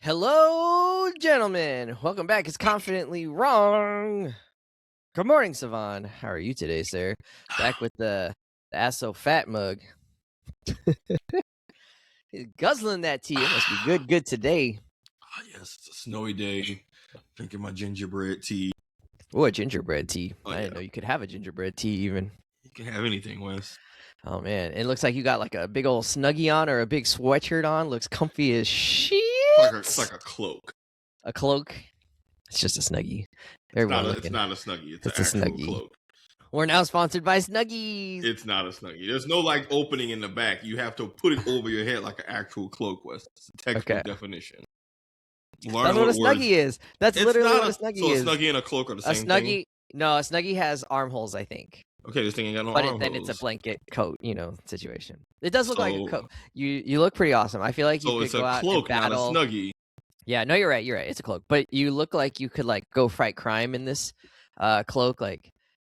Hello, gentlemen. Welcome back. It's Confidently Wrong. Good morning, Savon. How are you today, sir? Back with the ass so fat mug. He's guzzling that tea. It must be good today. Yes, it's a snowy day. Drinking my gingerbread tea. Oh, a gingerbread tea. Oh, I didn't know you could have a gingerbread tea even. You can have anything, Wes. Oh, man. It looks like you got like a big old Snuggie on or a big sweatshirt on. Looks comfy as shit. It's like a cloak. A cloak? It's just a Snuggie. It's not a Snuggie. It's an actual Snuggie. cloak. We're now sponsored by Snuggies. It's not a Snuggie. There's no like opening in the back. You have to put it over your head like an actual cloak, Wes. It's a textbook definition. That's what a Snuggie is. That's literally what a Snuggie is. So a Snuggie and a cloak are the same thing? No, a Snuggie has armholes, I think. Okay, this thing ain't got no armholes. But then it's a blanket coat, situation. It does look like a coat. You look pretty awesome. I feel like you could go out and battle. So it's a cloak, not a Snuggie. Yeah, no, you're right. It's a cloak. But you look like you could like go fight crime in this cloak,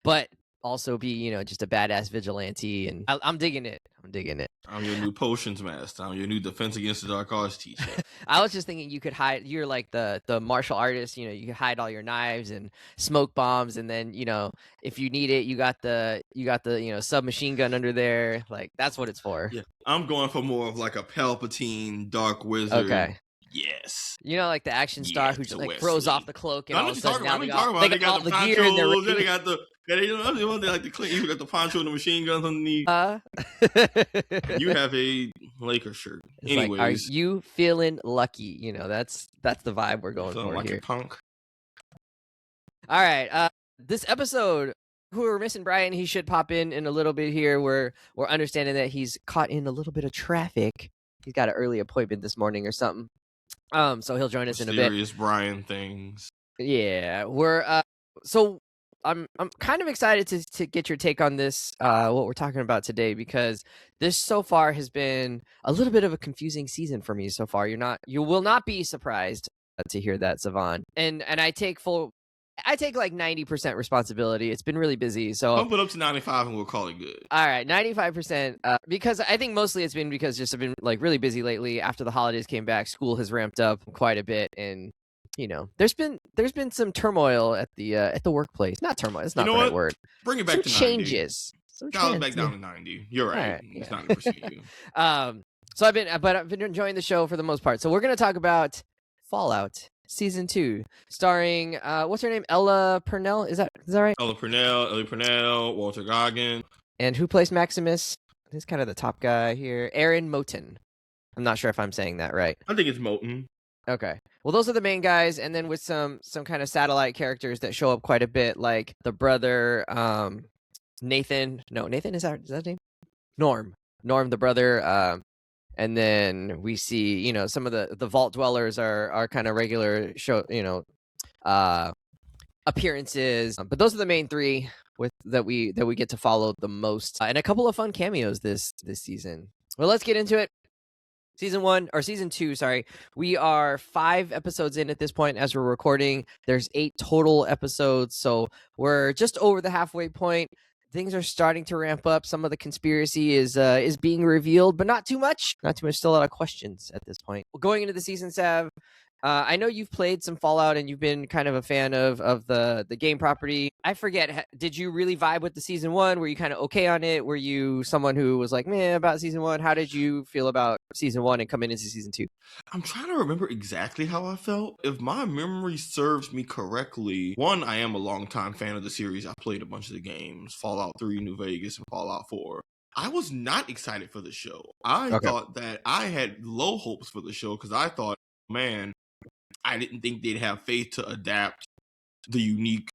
but also be, just a badass vigilante. And I'm digging it. I'm your new potions master. I'm your new defense against the dark arts teacher. I was just thinking you could hide. You're like the martial artist. You could hide all your knives and smoke bombs, and then if you need it, you got the submachine gun under there. Like that's what it's for. Yeah, I'm going for more of like a Palpatine dark wizard. Okay. Yes. Like the action star who just like throws off the cloak and all of a sudden now they got all the ponchos, gear and they're ready. They got the you got the poncho and the machine guns underneath. You have a Lakers shirt. Anyways, like, are you feeling lucky? That's the vibe we're going for like here. A punk. All right. This episode, who we're missing Brian, he should pop in a little bit here. We're understanding that he's caught in a little bit of traffic. He's got an early appointment this morning or something. So he'll join us in a bit. Serious Brian things. Yeah, we're so I'm kind of excited to get your take on this, what we're talking about today, because this so far has been a little bit of a confusing season for me so far. You will not be surprised to hear that, Savon. And I take like 90% responsibility. It's been really busy, so I'll put up to 95 and we'll call it good. All right, 95%. Because I think mostly it's been because just I've been like really busy lately. After the holidays came back, school has ramped up quite a bit, and there's been some turmoil at the workplace. Not turmoil. It's not the right word. Bring it back to 90. Changes. Dial it back down to 90. You're right. It's 90% you. So I've been enjoying the show for the most part. So we're gonna talk about Fallout Season 2, starring what's her name? Ella Purnell. Is that right? Ellie Purnell, Walter Goggin. And who plays Maximus? He's kind of the top guy here. Aaron Moten. I'm not sure if I'm saying that right. I think it's Moten. Okay. Well, those are the main guys, and then with some kind of satellite characters that show up quite a bit, like the brother, Nathan. No, Nathan, is that his name? Norm, the brother. And then we see, some of the vault dwellers are kind of regular show, appearances. But those are the main three that we get to follow the most, and a couple of fun cameos this season. Well, let's get into it. Season 2, sorry. We are 5 episodes in at this point as we're recording. There's 8 total episodes, so we're just over the halfway point. Things are starting to ramp up. Some of the conspiracy is being revealed, but not too much. Still a lot of questions at this point. Going into the season, Sav, I know you've played some Fallout and you've been kind of a fan of the game property. I forget, did you really vibe with the season 1? Were you kind of okay on it? Were you someone who was like, meh, about season 1? How did you feel about season 1 and coming into season 2? I'm trying to remember exactly how I felt. If my memory serves me correctly, one, I am a longtime fan of the series. I played a bunch of the games, Fallout 3, New Vegas, and Fallout 4. I was not excited for the show. I thought that I had low hopes for the show because I thought, man, I didn't think they'd have faith to adapt the unique,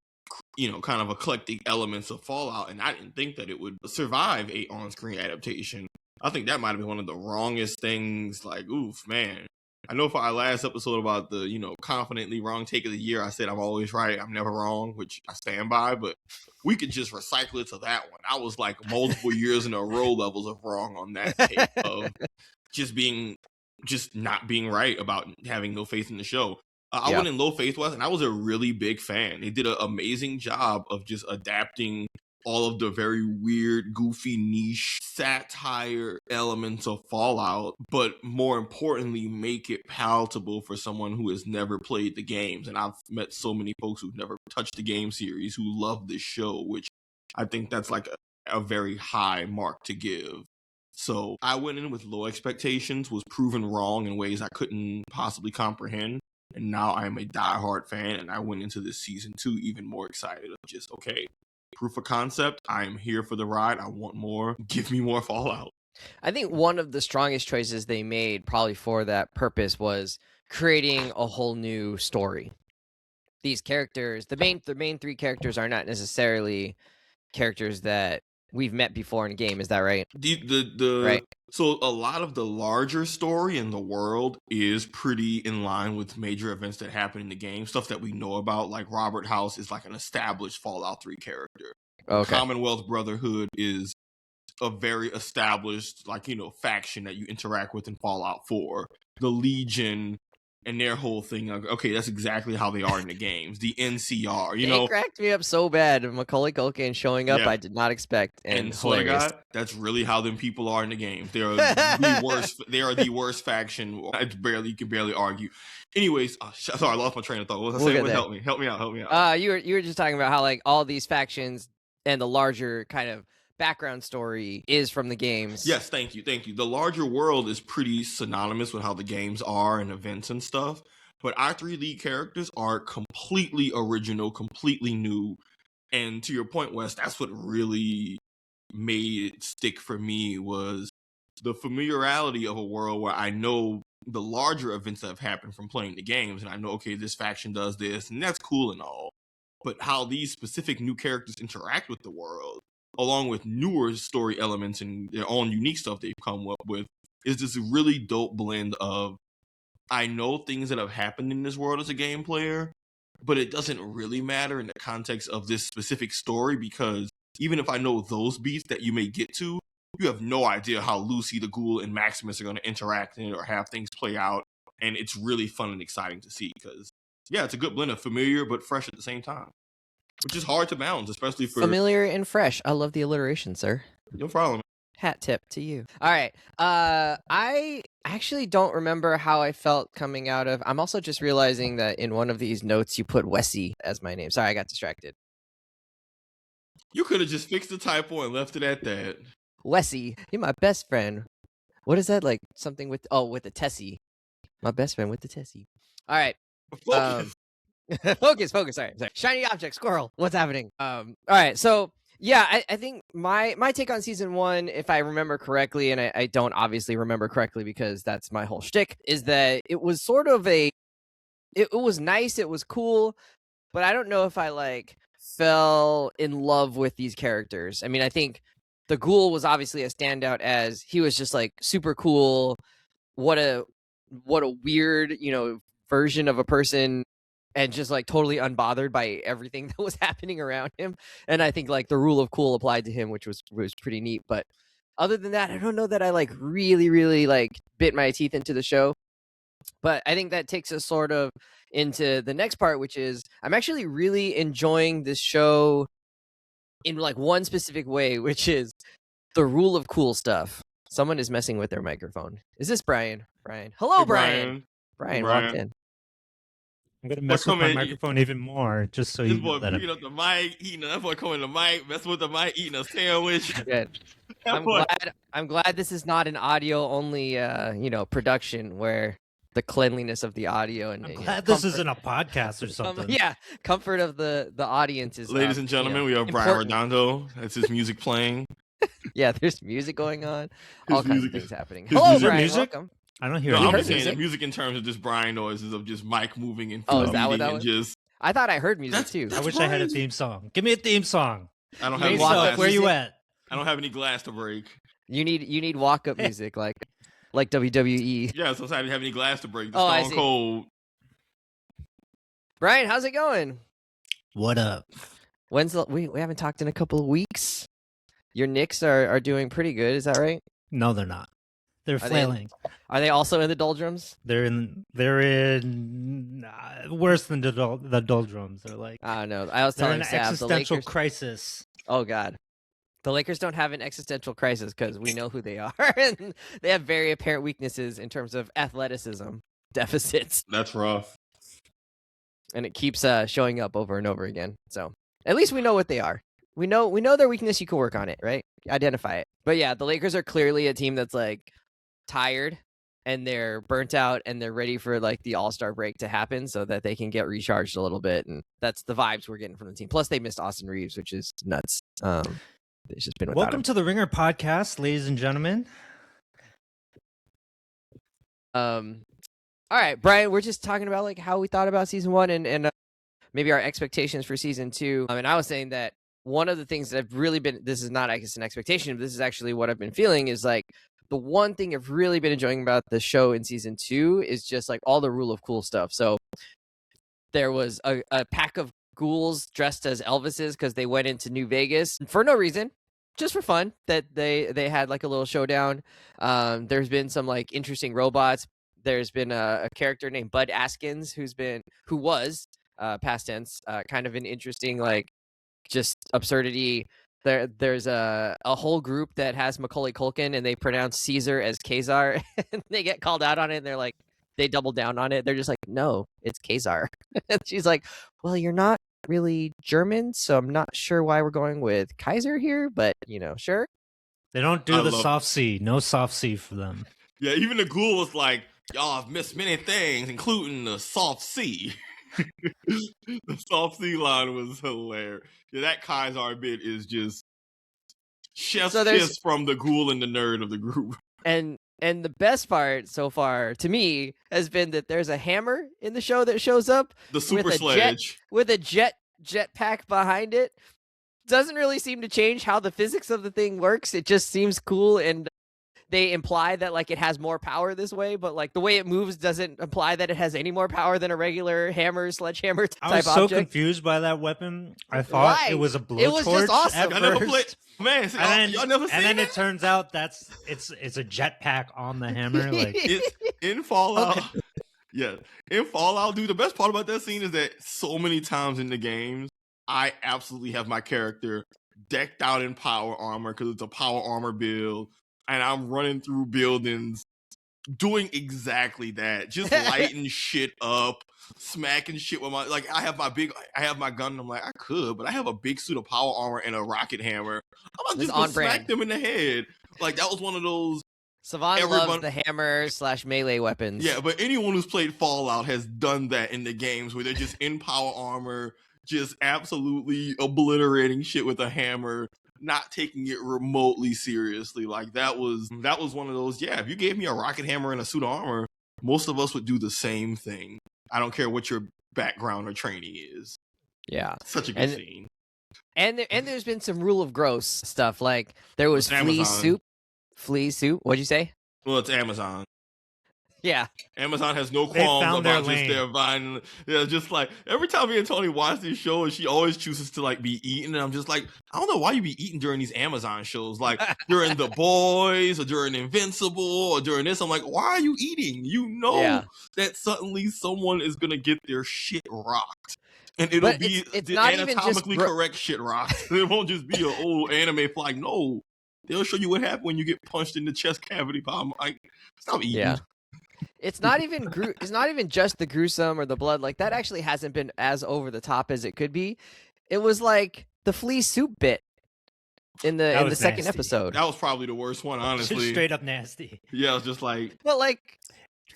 kind of eclectic elements of Fallout, and I didn't think that it would survive a on-screen adaptation. I think that might have been one of the wrongest things. Like, oof, man. I know for our last episode about the, confidently wrong take of the year, I said I'm always right, I'm never wrong, which I stand by, but we could just recycle it to that one. I was like multiple years in a row levels of wrong on that take of just not being right about having no faith in the show. I went in low faith, Wes, and I was a really big fan. They did an amazing job of just adapting all of the very weird, goofy, niche satire elements of Fallout, but more importantly, make it palatable for someone who has never played the games. And I've met so many folks who've never touched the game series who love this show, which I think that's like a very high mark to give. So I went in with low expectations, was proven wrong in ways I couldn't possibly comprehend. And now I am a diehard fan, and I went into this season 2 even more excited of just, okay, proof of concept. I am here for the ride. I want more. Give me more Fallout. I think one of the strongest choices they made probably for that purpose was creating a whole new story. These characters, the main three characters are not necessarily characters that we've met before in a game. Is that right? Right. So a lot of the larger story in the world is pretty in line with major events that happen in the game, stuff that we know about. Like Robert House is like an established Fallout 3 character. Okay. Commonwealth Brotherhood is a very established, like, faction that you interact with in Fallout 4. The Legion and their whole thing, okay, that's exactly how they are in the games. The NCR, It cracked me up so bad. Macaulay Culkin showing up, I did not expect, and hilarious. God, that's really how them people are in the games. They're the worst. They are the worst faction. You can barely argue. Anyways, sorry, I lost my train of thought. What was I saying? Help me out. You were just talking about how like all these factions and the larger kind of background story is from the games. Yes, thank you. The larger world is pretty synonymous with how the games are and events and stuff, but our 3 lead characters are completely original, completely new, and to your point, Wes, that's what really made it stick for me was the familiarity of a world where I know the larger events that have happened from playing the games, and I know, okay, this faction does this, and that's cool and all, but how these specific new characters interact with the world, along with newer story elements and their own unique stuff they've come up with, is this really dope blend of, I know things that have happened in this world as a game player, but it doesn't really matter in the context of this specific story, because even if I know those beats that you may get to, you have no idea how Lucy, the Ghoul, and Maximus are going to interact in it or have things play out, and it's really fun and exciting to see, because, yeah, it's a good blend of familiar but fresh at the same time. Which is hard to balance, especially for... Familiar and fresh. I love the alliteration, sir. No problem. Hat tip to you. All right. I actually don't remember how I felt coming out of... I'm also just realizing that in one of these notes, you put Wesley as my name. Sorry, I got distracted. You could have just fixed the typo and left it at that. Wesley, you're my best friend. What is that? Like something with... Oh, with the Tessie. My best friend with the Tessie. All right. Focus. Sorry. Shiny object, squirrel. What's happening? All right. So yeah, I think my take on season 1, if I remember correctly, and I don't obviously remember correctly because that's my whole shtick, is that it was sort of it was nice, it was cool, but I don't know if I like fell in love with these characters. I mean, I think the Ghoul was obviously a standout as he was just like super cool. What a weird, version of a person. And just like totally unbothered by everything that was happening around him. And I think like the rule of cool applied to him, which was pretty neat. But other than that, I don't know that I like really, really like bit my teeth into the show. But I think that takes us sort of into the next part, which is I'm actually really enjoying this show in like one specific way, which is the rule of cool stuff. Someone is messing with their microphone. Is this Brian? Hello, hey, Brian. Brian walked in. I'm gonna mess with my microphone even more, just so you boy picking up the mic, eating. That boy coming to the mic, messing with the mic, eating a sandwich. Good. I'm glad this is not an audio only, production where the cleanliness of the audio and I'm glad this isn't a podcast or something. Yeah, comfort of the audience is. Ladies and gentlemen, we have Brian Redondo. That's his music playing. Yeah, there's music going on. All kinds of things happening. Hello, Brian. Welcome. I don't hear. I'm just saying that music in terms of just Brian noises of just mic moving and is that what that was? Just... I thought I heard music too. I wish I had a theme song. Give me a theme song. I don't have any glass. Where you at? I don't have any glass to break. You need walk up music like WWE. Yeah, so I didn't have any glass to break. The Stone Cold. Brian, how's it going? What up? We haven't talked in a couple of weeks. Your Knicks are doing pretty good. Is that right? No, they're not. They're flailing. Are they also in the doldrums? They're in worse than the doldrums. They're like, I don't know. I was telling an Sav, existential crisis. Oh God. The Lakers don't have an existential crisis because we know who they are, and they have very apparent weaknesses in terms of athleticism deficits. That's rough. And it keeps showing up over and over again. So at least we know what they are. We know their weakness. You can work on it, right? Identify it. But yeah, the Lakers are clearly a team that's like tired and they're burnt out and they're ready for like the All-Star break to happen so that they can get recharged a little bit. And that's the vibes we're getting from the team. Plus, they missed Austin Reeves, which is nuts. It's just been Welcome to the Ringer Podcast, ladies and gentlemen. All right, Brian, we're just talking about like how we thought about season 1 and maybe our expectations for season 2. And I was saying that one of the things that I've really been, this is not, I guess, an expectation, but this is actually what I've been feeling is like the one thing I've really been enjoying about the show in season 2 is just like all the Rule of Cool stuff. So there was a pack of ghouls dressed as Elvises because they went into New Vegas for no reason, just for fun, that they had like a little showdown. There's been some like interesting robots. There's been a character named Bud Askins who was past tense, kind of an interesting like just absurdity. There's a whole group that has Macaulay Culkin and they pronounce Caesar as Kazar and they get called out on it and they're like, they double down on it. They're just like, no, it's Kazar. And she's like, well, you're not really German, so I'm not sure why we're going with Kaiser here, but sure. They don't do the soft C. No soft C for them. Yeah, even the ghoul was like, y'all have missed many things, including the soft C. The soft C line was hilarious. Yeah, that Kaiser bit is just chef's kiss from the ghoul and the nerd of the group. And the best part so far to me has been that there's a hammer in the show that shows up. The super sledge. With a jetpack behind it. Doesn't really seem to change how the physics of the thing works. It just seems cool, and they imply that like it has more power this way, but like the way it moves doesn't imply that it has any more power than a regular sledgehammer type object. I was so confused by that weapon. I thought it was a blowtorch. It was just awesome. I never played. Man, y'all never seen and then that? It turns out it's a jetpack on the hammer. Like in Fallout. Okay. Yeah, in Fallout, dude. The best part about that scene is that so many times in the games, I absolutely have my character decked out in power armor because it's a power armor build. And I'm running through buildings doing exactly that. Just lighting shit up, smacking shit with my, like, I have my gun and I'm like, I could, but I have a big suit of power armor and a rocket hammer. I'm just gonna smack them in the head. Like, that was one of those. Savon loves the hammer / melee weapons. Yeah, but anyone who's played Fallout has done that in the games where they're just in power armor, just absolutely obliterating shit with a hammer. Not taking it remotely seriously. Like that was one of those, yeah, if you gave me a rocket hammer and a suit of armor, most of us would do the same thing. I don't care what your background or training is. Yeah. Such a good scene. And there's been some Rule of Gross stuff. Like there was flea soup. What'd you say? Well, it's Amazon. Yeah. Amazon has no qualms about just their vine. Yeah, just like every time me and Tony watch these shows, she always chooses to like be eaten. And I'm just like, I don't know why you be eating during these Amazon shows. Like during The Boys or during Invincible or during this. I'm like, why are you eating? You know that suddenly someone is going to get their shit rocked. And it'll be it's the not anatomically even correct shit rocked. It won't just be an old anime flag. No, they'll show you what happened when you get punched in the chest cavity. I'm like, stop eating. Yeah. It's not even it's not even just the gruesome or the blood. Like that actually hasn't been as over the top as it could be. It was like the flea soup bit in the second episode. That was probably the worst one, honestly. Just straight up nasty. Yeah, it was just like. But like,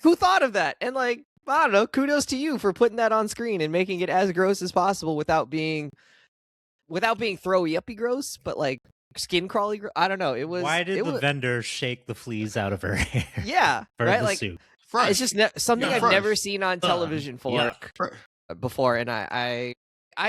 who thought of that? And like, I don't know. Kudos to you for putting that on screen and making it as gross as possible without being throwy uppy gross, but like skin crawly. I don't know. It was. Why did the vendor shake the fleas out of her hair? Yeah, right. Like soup. Fresh. It's just something I've never seen on television before, and I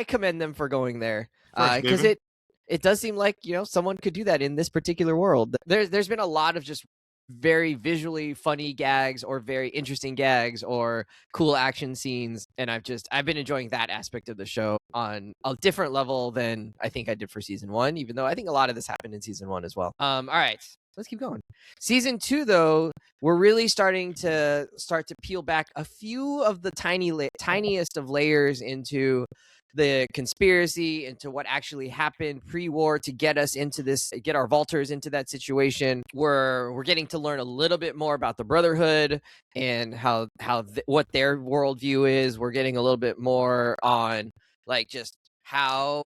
commend them for going there because it does seem like someone could do that in this particular world. There's been a lot of just very visually funny gags or very interesting gags or cool action scenes, and I've been enjoying that aspect of the show on a different level than I think I did for season 1, even though I think a lot of this happened in season 1 as well. All right. Let's keep going. Season 2, though, we're really starting to peel back a few of the tiniest of layers into the conspiracy, into what actually happened pre-war to get us into this, get our vaulters into that situation. We're getting to learn a little bit more about the Brotherhood and what their worldview is. We're getting a little bit more on like just how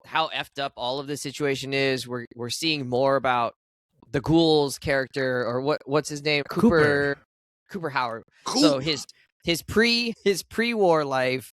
effed up all of this situation is. We're seeing more about the Ghoul's character, or what's his name? Cooper Howard. Cool. So his pre-war life,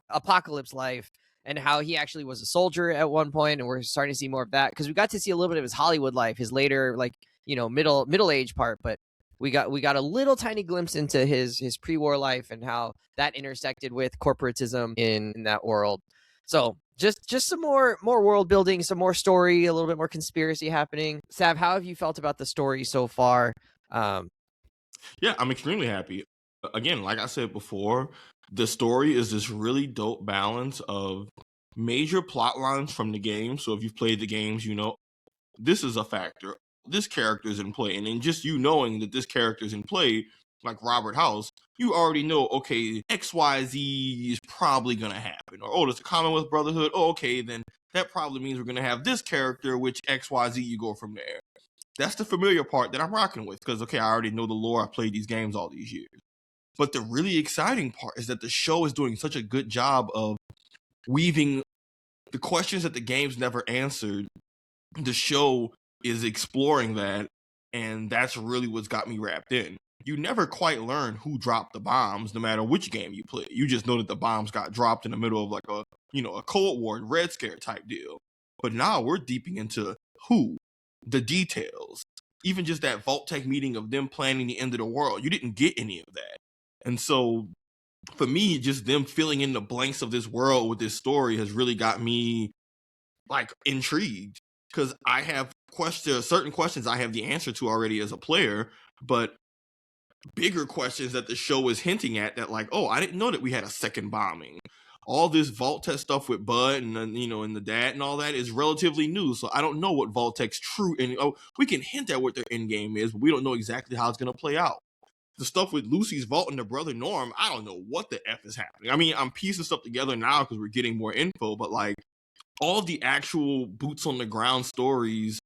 apocalypse life, and how he actually was a soldier at one point, and we're starting to see more of that because we got to see a little bit of his Hollywood life, his later middle age part, but we got a little tiny glimpse into his pre-war life and how that intersected with corporatism in that world. So just some more world building, some more story, a little bit more conspiracy happening. Sav, how have you felt about the story so far? Yeah, I'm extremely happy. Again, like I said before, the story is this really dope balance of major plot lines from the game. So if you've played the games, you know this is a factor. This character is in play. And then just you knowing that this character is in play, like Robert House, you already know, okay, XYZ is probably going to happen. Or, there's a Commonwealth Brotherhood. Oh, okay, then that probably means we're going to have this character, which XYZ, you go from there. That's the familiar part that I'm rocking with because, okay, I already know the lore. I played these games all these years. But the really exciting part is that the show is doing such a good job of weaving the questions that the games never answered. The show is exploring that, and that's really what's got me wrapped in. You never quite learn who dropped the bombs, no matter which game you play. You just know that the bombs got dropped in the middle of like a Cold War, Red Scare type deal. But now we're deeping into who, the details, even just that Vault-Tec meeting of them planning the end of the world. You didn't get any of that. And so for me, just them filling in the blanks of this world with this story has really got me like intrigued. Because I have certain questions I have the answer to already as a player, but bigger questions that the show is hinting at that like, I didn't know that we had a second bombing. All this Vault-Tec stuff with Bud and and the dad and all that is relatively new, so I don't know what Vault-Tec's true. And we can hint at what their end game is, but we don't know exactly how it's going to play out. The stuff with Lucy's vault and the brother Norm, I don't know what the F is happening. I mean, I'm piecing stuff together now because we're getting more info, but like all the actual boots on the ground stories,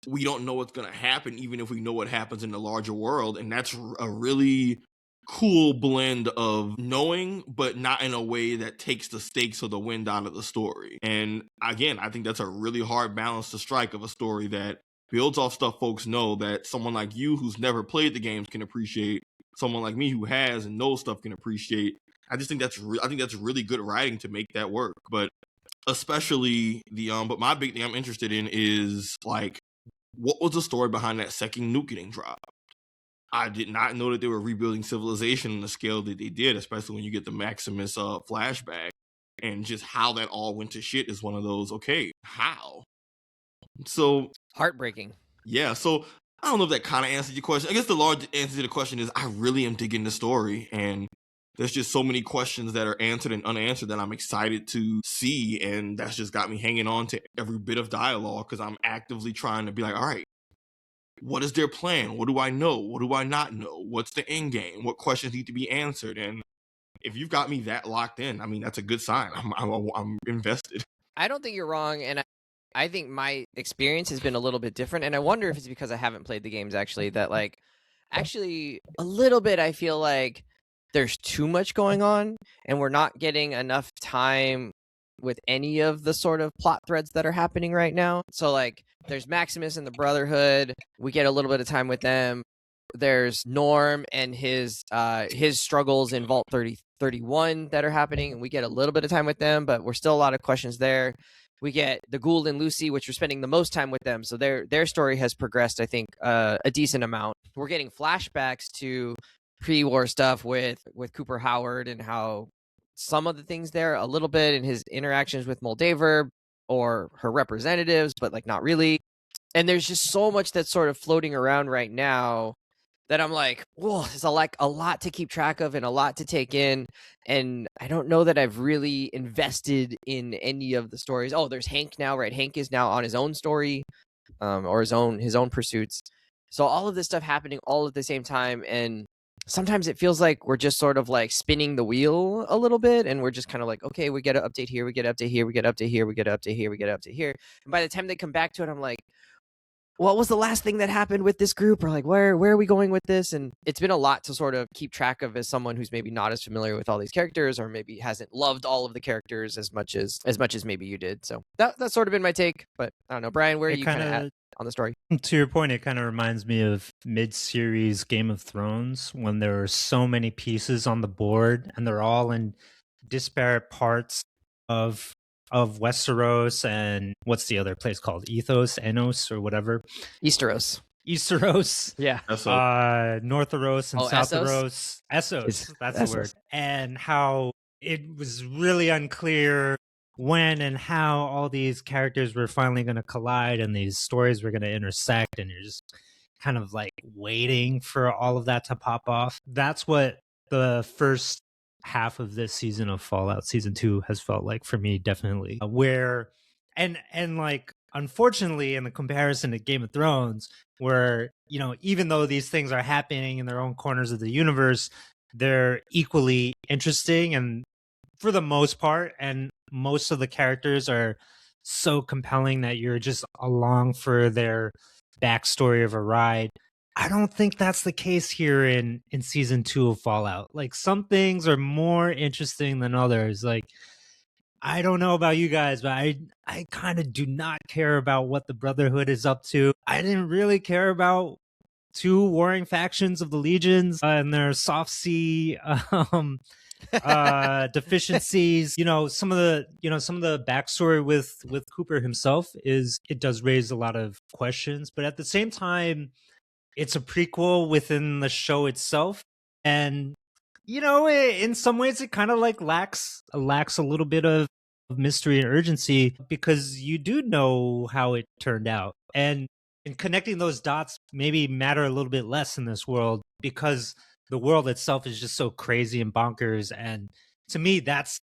we don't know what's going to happen, even if we know what happens in the larger world. And that's a really cool blend of knowing, but not in a way that takes the stakes or the wind out of the story. And again, I think that's a really hard balance to strike of a story that builds off stuff folks know that someone like you who's never played the games can appreciate, someone like me who has and knows stuff can appreciate. I just think that's really good writing to make that work. But especially but my big thing I'm interested in is like, what was the story behind that second nuke getting dropped? I did not know that they were rebuilding civilization on the scale that they did, especially when you get the Maximus flashback, and just how that all went to shit is one of those, okay, how? So heartbreaking. Yeah, so I don't know if that kind of answers your question. I guess the large answer to the question is I really am digging the story, and there's just so many questions that are answered and unanswered that I'm excited to see, and that's just got me hanging on to every bit of dialogue because I'm actively trying to be like, all right, what is their plan? What do I know? What do I not know? What's the end game? What questions need to be answered? And if you've got me that locked in, I mean, that's a good sign. I'm invested. I don't think you're wrong, and I think my experience has been a little bit different, and I wonder if it's because I haven't played the games actually, that like actually a little bit I feel like there's too much going on and we're not getting enough time with any of the sort of plot threads that are happening right now. So like there's Maximus and the Brotherhood, we get a little bit of time with them. There's Norm and his struggles in Vault 31 that are happening, and we get a little bit of time with them, but we're still a lot of questions there. We get the Ghoul and Lucy, which we're spending the most time with them, so their story has progressed, I think, a decent amount. We're getting flashbacks to pre-war stuff with Cooper Howard and how some of the things there a little bit in his interactions with Moldaver or her representatives, but like not really. And there's just so much that's sort of floating around right now that I'm like, whoa, there's a lot to keep track of and a lot to take in. And I don't know that I've really invested in any of the stories. Oh, there's Hank now, right? Hank is now on his own story, or his own pursuits. So all of this stuff happening all at the same time. And sometimes it feels like we're just sort of like spinning the wheel a little bit, and we're just kind of like, okay, we get an update here, we get an update here, we get an update here, we get an update here, we get an update here. And by the time they come back to it, I'm like, what was the last thing that happened with this group? Or like, where are we going with this? And it's been a lot to sort of keep track of as someone who's maybe not as familiar with all these characters, or maybe hasn't loved all of the characters as much as maybe you did. So that's sort of been my take. But I don't know, Brian, where are you kind of at on the story? To your point, it kind of reminds me of mid-series Game of Thrones, when there are so many pieces on the board and they're all in disparate parts of Westeros, and what's the other place called? Enos, or whatever. Easteros. Yeah. Northeros and Southeros. Essos. That's the word. And how it was really unclear when and how all these characters were finally going to collide and these stories were going to intersect, and you're just kind of like waiting for all of that to pop off. That's what the first half of this season of Fallout Season 2 has felt like for me, definitely. Where and like, unfortunately, in the comparison to Game of Thrones, where, you know, even though these things are happening in their own corners of the universe, they're equally interesting, and for the most part, and most of the characters are so compelling that you're just along for their backstory of a ride. I don't think that's the case here in Season 2 of Fallout. Like, some things are more interesting than others. Like, I don't know about you guys, but I kind of do not care about what the Brotherhood is up to. I didn't really care about two warring factions of the Legions and their soft sea deficiencies. Some of the backstory with Cooper himself it does raise a lot of questions, but at the same time, it's a prequel within the show itself, and in some ways it kind of like lacks a little bit of mystery and urgency, because you do know how it turned out, and connecting those dots maybe matter a little bit less in this world, because the world itself is just so crazy and bonkers. And to me, that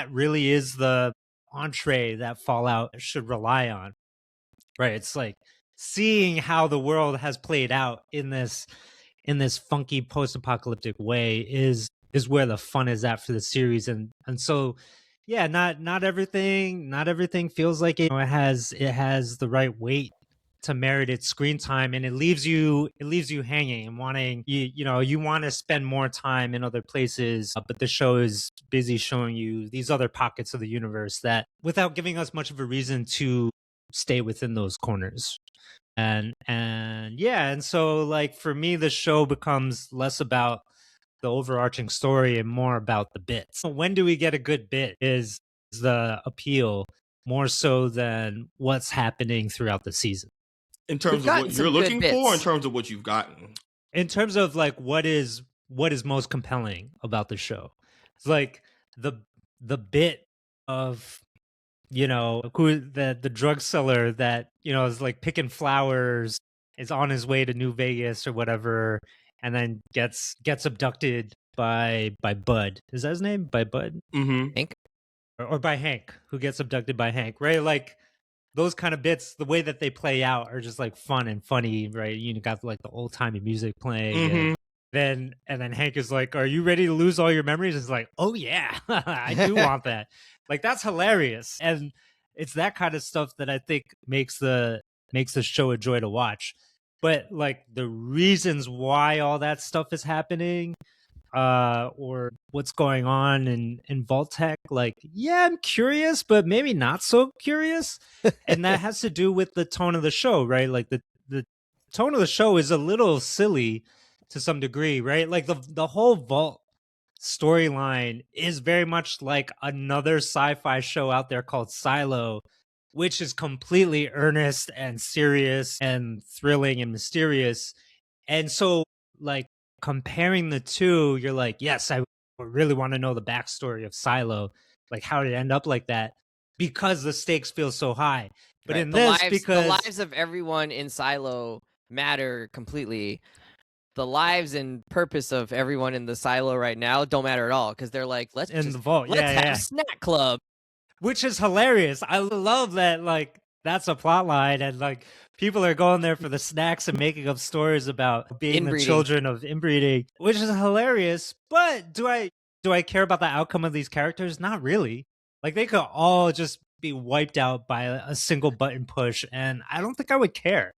really is the entree that Fallout should rely on, right? It's like seeing how the world has played out in this funky post-apocalyptic way is where the fun is at for the series. And so, yeah, not everything feels like it has the right weight to merit its screen time, and it leaves you hanging and wanting, you want to spend more time in other places, but the show is busy showing you these other pockets of the universe that, without giving us much of a reason to stay within those corners. And so, like, for me, the show becomes less about the overarching story and more about the bits. When do we get a good bit is the appeal, more so than what's happening throughout the season. In terms of what you're looking for, in terms of what you've gotten? In terms of, like, what is most compelling about the show. It's like the bit of, who the drug seller that, is like picking flowers, is on his way to New Vegas or whatever, and then gets abducted by Bud. Is that his name? By Bud? Mm-hmm. Hank? Or by Hank, who gets abducted by Hank, right? Like, those kind of bits, the way that they play out are just like fun and funny, right? You got like the old timey music playing, and then Hank is like, "Are you ready to lose all your memories?" It's like, "Oh yeah, I do want that." Like, that's hilarious, and it's that kind of stuff that I think makes the show a joy to watch. But like, the reasons why all that stuff is happening, or what's going on in Vault-Tec, like, yeah, I'm curious, but maybe not so curious. And that has to do with the tone of the show, right? Like, the tone of the show is a little silly to some degree, right? Like, the whole Vault storyline is very much like another sci-fi show out there called Silo, which is completely earnest and serious and thrilling and mysterious. And so, like, comparing the two, you're like, yes, I really want to know the backstory of Silo. Like, how did it end up like that? Because the stakes feel so high. But in this, because the lives of everyone in Silo matter completely. The lives and purpose of everyone in the Silo right now don't matter at all, because they're like, let's have a snack club. Which is hilarious. I love that, like, that's a plot line, and like people are going there for the snacks and making up stories about being the Inbreeding. children of inbreeding, which is hilarious. But do I care about the outcome of these characters? Not really. Like they could all just be wiped out by a single button push, and I don't think I would care.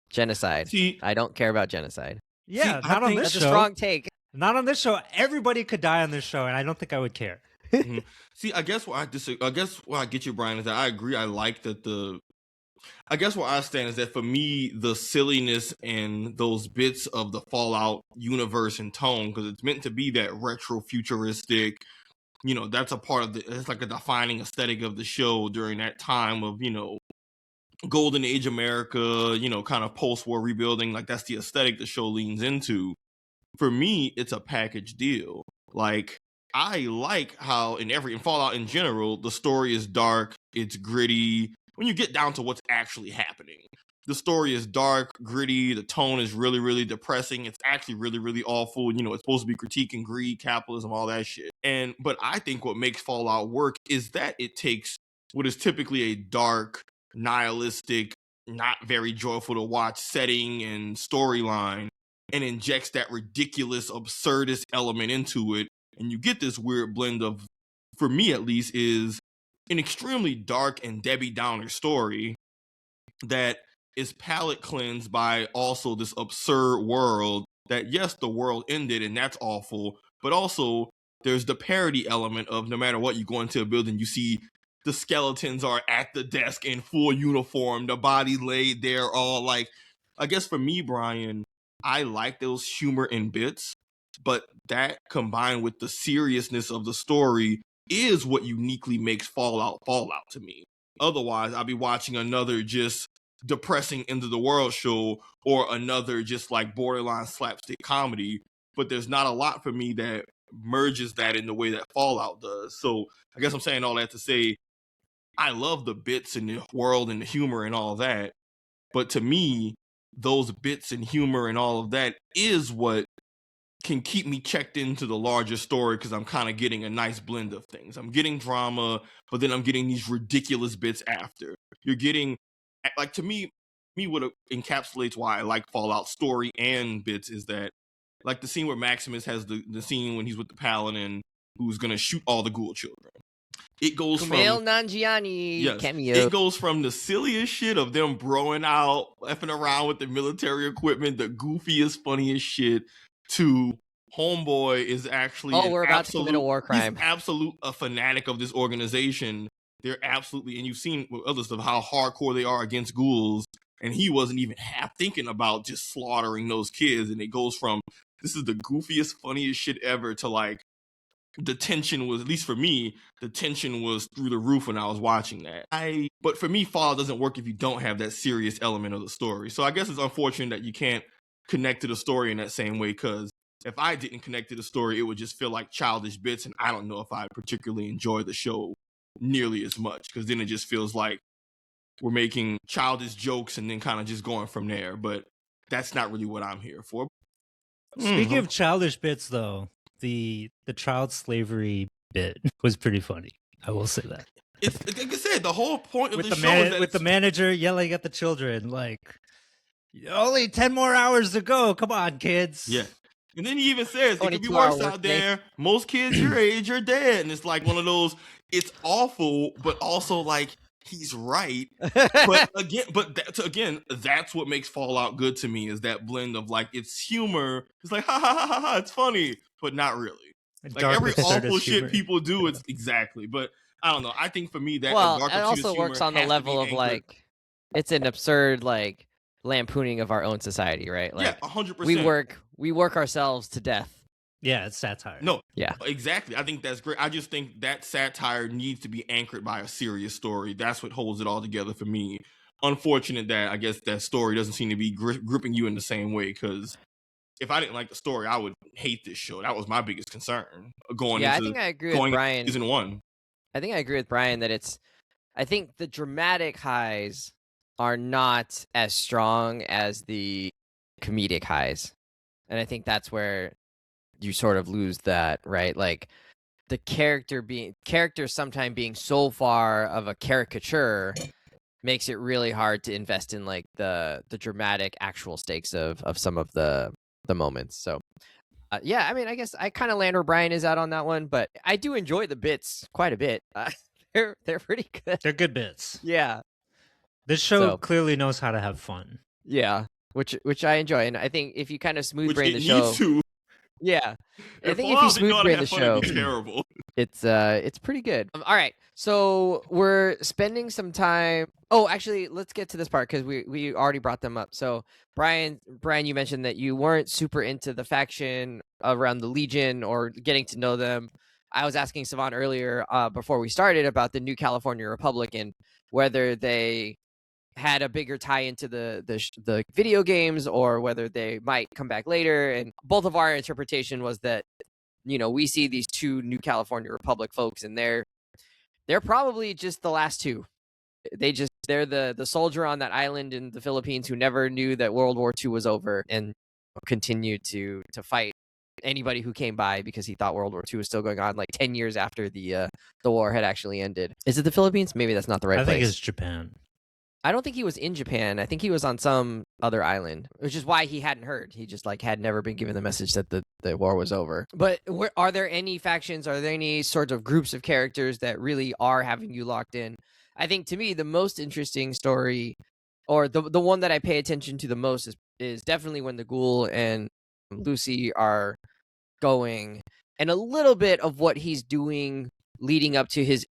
Genocide. See, I don't care about genocide. Yeah, I not on think this That's show. a strong take. Not on this show. Everybody could die on this show, and I don't think I would care. mhm. See, I guess where I guess where I get you, Brian, is that I agree. I like that I guess where I stand is that for me, the silliness and those bits of the Fallout universe and tone, because it's meant to be that retro futuristic, that's a part of it's like a defining aesthetic of the show during that time of, golden age America, kind of post-war rebuilding. Like that's the aesthetic the show leans into. For me, it's a package deal. Like I like how in Fallout in general, the story is dark, it's gritty. When you get down to what's actually happening, the story is dark, gritty, the tone is really, really depressing. It's actually really, really awful. It's supposed to be critiquing greed, capitalism, all that shit. But I think what makes Fallout work is that it takes what is typically a dark, nihilistic, not very joyful to watch setting and storyline and injects that ridiculous, absurdist element into it. And you get this weird blend of, for me at least, is an extremely dark and Debbie Downer story that is palate cleansed by also this absurd world that, yes, the world ended and that's awful, but also there's the parody element of no matter what, you go into a building, you see the skeletons are at the desk in full uniform, the body laid there, all like, I guess for me, Brian, I like those humor in bits, but that combined with the seriousness of the story is what uniquely makes Fallout to me. Otherwise, I'll be watching another just depressing end of the world show or another just like borderline slapstick comedy, but there's not a lot for me that merges that in the way that Fallout does. So I guess I'm saying all that to say I love the bits and the world and the humor and all that, but to me, those bits and humor and all of that is what can keep me checked into the larger story because I'm kind of getting a nice blend of things. I'm getting drama, but then I'm getting these ridiculous bits after. You're getting, like, to me what encapsulates why I like Fallout story and bits is that, like, the scene where Maximus has the scene when he's with the Paladin who's going to shoot all the Ghoul children. It goes Kumail from Nanjiani cameo. It goes from the silliest shit of them broing out, effing around with the military equipment, the goofiest, funniest shit, to Homeboy is actually we're about to commit a war crime. He's absolute a fanatic of this organization. They're absolutely, and you've seen with other stuff how hardcore they are against ghouls, and he wasn't even half thinking about just slaughtering those kids. And it goes from this is the goofiest, funniest shit ever to like the tension was, at least for me, the tension was through the roof when I was watching that. But for me, Fallout doesn't work if you don't have that serious element of the story. So I guess it's unfortunate that you can't connect to the story in that same way, because if I didn't connect to the story, it would just feel like childish bits, and I don't know if I particularly enjoy the show nearly as much, because then it just feels like we're making childish jokes and then kind of just going from there. But that's not really what I'm here for. Speaking of childish bits, though, the child slavery bit was pretty funny. I will say that. It's like I said, the whole point of With the the show is that with the manager yelling at the children, like, only 10 more hours to go. Come on, kids. Yeah. And then he even says, it could be 22-hour worse out workday. there. Most kids your age are dead. And it's like one of those, it's awful, but also like, he's right. But again, that's what makes Fallout good to me, is that blend of like, it's humor. It's like, ha ha ha ha ha, it's funny, but not really. Like Dark, every absurdist awful humor. shit people do, it's exactly. But I don't know. I think for me, that Well, dark, it absurdist also humor works on the has to level be of anchored- like, it's an absurd like lampooning of our own society, right? Like, yeah, 100%. we work ourselves to death. Yeah, it's satire. No, Yeah. exactly. I think that's great. I just think that satire needs to be anchored by a serious story. That's what holds it all together for me. Unfortunate that I guess that story doesn't seem to be gripping you in the same way, because if I didn't like the story, I would hate this show. That was my biggest concern going I into think I agree with Brian. season 1. I think I agree with Brian that I think the dramatic highs are not as strong as the comedic highs. And I think that's where you sort of lose that, right? Like, the character sometimes being so far of a caricature makes it really hard to invest in like the dramatic actual stakes of some of the moments. So yeah, I mean, I guess I kind of land where Brian is at on that one, but I do enjoy the bits quite a bit. They're pretty good. They're good bits. Yeah. This show clearly knows how to have fun. Yeah, which I enjoy, and I think if you kind of smooth brain the show, needs to. Yeah, I think if you smooth brain the show, terrible. It's pretty good. All right, so we're spending some time. Oh, actually, let's get to this part because we already brought them up. So Brian, you mentioned that you weren't super into the faction around the Legion or getting to know them. I was asking Savon earlier before we started about the New California Republic and whether they had a bigger tie into the video games or whether they might come back later. And both of our interpretation was that, we see these two New California Republic folks and they're probably just the last two. They're the soldier on that island in the Philippines who never knew that World War II was over and continued to fight anybody who came by because he thought World War II was still going on like 10 years after the war had actually ended. Is it the Philippines? Maybe that's not the right place. I think it's Japan. I don't think he was in Japan. I think he was on some other island, which is why he hadn't heard. He just had never been given the message that the war was over. But are there any factions? Are there any sorts of groups of characters that really are having you locked in? I think to me, the most interesting story, or the one that I pay attention to the most is definitely when the Ghoul and Lucy are going, and a little bit of what he's doing leading up to his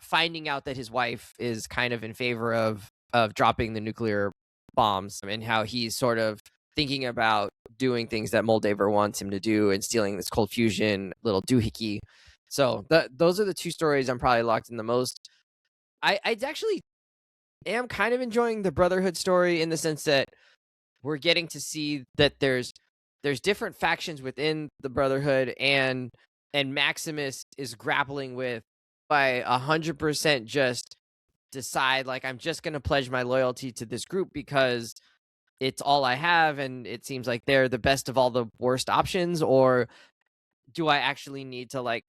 finding out that his wife is kind of in favor of dropping the nuclear bombs, and how he's sort of thinking about doing things that Moldaver wants him to do and stealing this cold fusion little doohickey. So those are the two stories I'm probably locked in the most. I actually am kind of enjoying the Brotherhood story in the sense that we're getting to see that there's different factions within the Brotherhood, and Maximus is grappling with by 100% just decide like I'm just going to pledge my loyalty to this group because it's all I have and it seems like they're the best of all the worst options, or do I actually need to like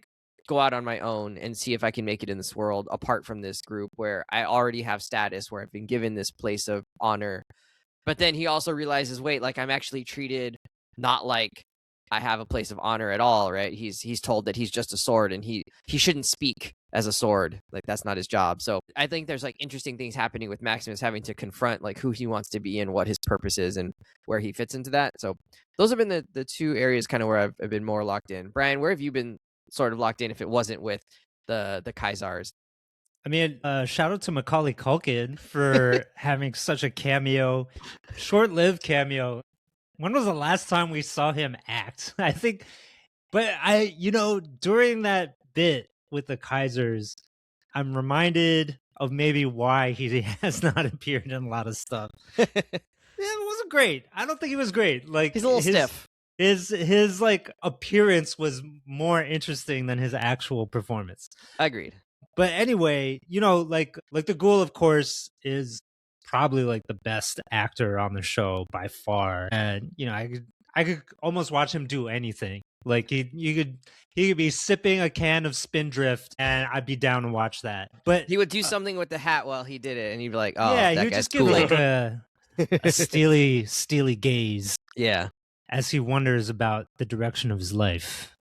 go out on my own and see if I can make it in this world apart from this group where I already have status, where I've been given this place of honor. But then he also realizes, wait, like I'm actually treated not like I have a place of honor at all, right? He's told that he's just a sword and he shouldn't speak as a sword. Like that's not his job. So I think there's like interesting things happening with Maximus having to confront like who he wants to be and what his purpose is and where he fits into that. So those have been the two areas kind of where I've been more locked in. Brian, where have you been sort of locked in if it wasn't with the Kaisars? I mean, shout out to Macaulay Culkin for having such a cameo, short-lived cameo. When was the last time we saw him act? I think, but during that bit with the Kaisers, I'm reminded of maybe why he has not appeared in a lot of stuff. Yeah, it wasn't great. I don't think he was great. Like he's a little stiff. His like appearance was more interesting than his actual performance. Agreed. But anyway, like the Ghoul, of course, is probably like the best actor on the show by far, and I could almost watch him do anything. Like he could be sipping a can of Spindrift, and I'd be down to watch that. But he would do something with the hat while he did it, and he'd be like, "Oh, yeah," that he would guy's just give cool. like a steely gaze, yeah, as he wonders about the direction of his life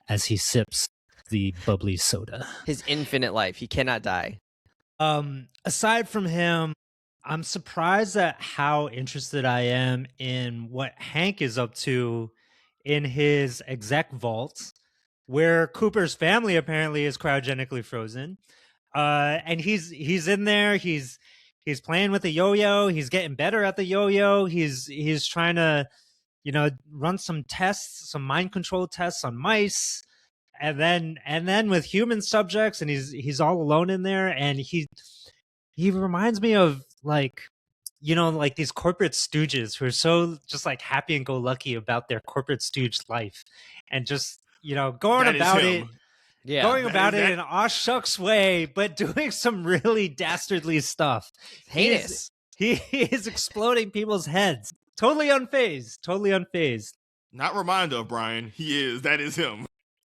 as he sips the bubbly soda. His infinite life. He cannot die. Aside from him, I'm surprised at how interested I am in what Hank is up to in his exec vault, where Cooper's family apparently is cryogenically frozen. And he's in there. He's playing with the yo-yo. He's getting better at the yo-yo. He's trying to, run some tests, some mind control tests on mice. And then with human subjects, and he's all alone in there, and he reminds me of like these corporate stooges who are so just like happy and go lucky about their corporate stooge life, and just going about it in an aw shucks way, but doing some really dastardly stuff. Heinous. He is exploding people's heads, totally unfazed. Not reminder of Brian. That is him.